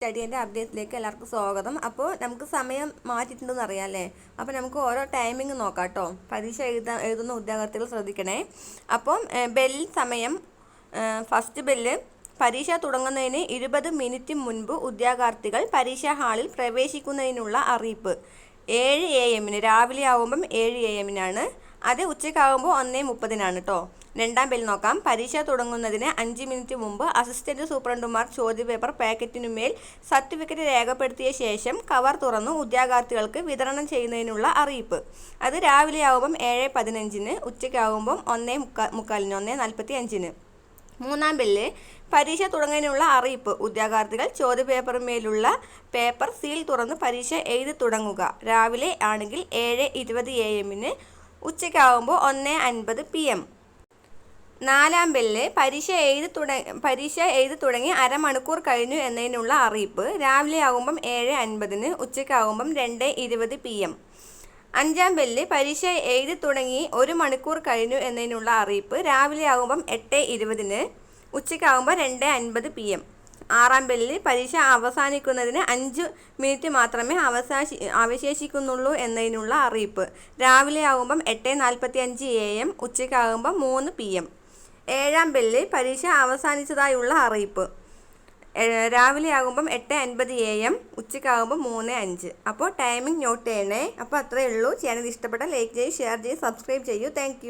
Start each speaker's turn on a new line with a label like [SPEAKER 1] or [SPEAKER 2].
[SPEAKER 1] സ്റ്റഡീൻ്റെ അപ്ഡേറ്റിലേക്ക് എല്ലാവർക്കും സ്വാഗതം. അപ്പോൾ നമുക്ക് സമയം മാറ്റിയിട്ടുണ്ടെന്ന് അറിയാമല്ലേ. അപ്പോൾ നമുക്ക് ഓരോ ടൈമിംഗ് നോക്കാം കേട്ടോ. പരീക്ഷ എഴുതുന്ന ഉദ്യോഗാർത്ഥികൾ ശ്രദ്ധിക്കണേ. അപ്പം സമയം ഫസ്റ്റ് ബെല്ല് പരീക്ഷ തുടങ്ങുന്നതിന് 20 മിനിറ്റ് മുൻപ് ഉദ്യോഗാർത്ഥികൾ പരീക്ഷാ ഹാളിൽ പ്രവേശിക്കുന്നതിനുള്ള അറിയിപ്പ് 7 AM രാവിലെ ആകുമ്പം 7 AM അത് ഉച്ചയ്ക്കാകുമ്പോൾ 1:30 കേട്ടോ. രണ്ടാം ബെൽ നോക്കാം. പരീക്ഷ തുടങ്ങുന്നതിന് 5 മിനിറ്റ് മുമ്പ് അസിസ്റ്റന്റ് സൂപ്രണ്ടുമാർ ചോദ്യപേപ്പർ പാക്കറ്റിനുമേൽ സർട്ടിഫിക്കറ്റ് രേഖപ്പെടുത്തിയ ശേഷം കവർ തുറന്ന് ഉദ്യോഗാർത്ഥികൾക്ക് വിതരണം ചെയ്യുന്നതിനുള്ള അറിയിപ്പ് അത് രാവിലെ ആകുമ്പം 7:15, ഉച്ചയ്ക്കാകുമ്പം 1:45. മൂന്നാം ബെല്ല് പരീക്ഷ തുടങ്ങാനുള്ള അറിയിപ്പ് ഉദ്യോഗാർത്ഥികൾ ചോദ്യപേപ്പറിന്മേലുള്ള പേപ്പർ സീൽ തുറന്ന് പരീക്ഷ എഴുതി തുടങ്ങുക. രാവിലെ ആണെങ്കിൽ 7:20 AM, ഉച്ചയ്ക്കാകുമ്പോൾ 1:50 PM. നാലാം ബെല്ല് പരീക്ഷ എഴുതി തുടങ്ങി അരമണിക്കൂർ കഴിഞ്ഞു എന്നതിനുള്ള അറിയിപ്പ് രാവിലെ ആകുമ്പം 7:50, ഉച്ചയ്ക്കാകുമ്പം 2:20 PM. അഞ്ചാം ബെല്ല് പരീക്ഷ എഴുതി തുടങ്ങി 1 മണിക്കൂർ കഴിഞ്ഞു എന്നതിനുള്ള അറിയിപ്പ് രാവിലെ ആകുമ്പം 8:20, ഉച്ചയ്ക്കാകുമ്പോൾ 2:50 PM. ആറാം ബെല്ലിൽ പരീക്ഷ അവസാനിക്കുന്നതിന് 5 മിനിറ്റ് മാത്രമേ അവശേഷിക്കുന്നുള്ളൂ എന്നതിനുള്ള അറിയിപ്പ് രാവിലെ ആകുമ്പം 8:45 AM, ഉച്ചയ്ക്കാകുമ്പം 3 PM. ഏഴാം ബെല്ല് പരീക്ഷ അവസാനിച്ചതായുള്ള അറിയിപ്പ് രാവിലെ ആകുമ്പം 8:50 AM, ഉച്ചയ്ക്കാകുമ്പോൾ 3:05. അപ്പോൾ ടൈമിംഗ് നോട്ട് ചെയ്യണേ. അപ്പോൾ അത്രയേ ഉള്ളൂ. ചാനൽ ഇഷ്ടപ്പെട്ടാൽ ലൈക്ക് ചെയ്യൂ, ഷെയർ ചെയ്യൂ, സബ്സ്ക്രൈബ് ചെയ്യൂ. താങ്ക്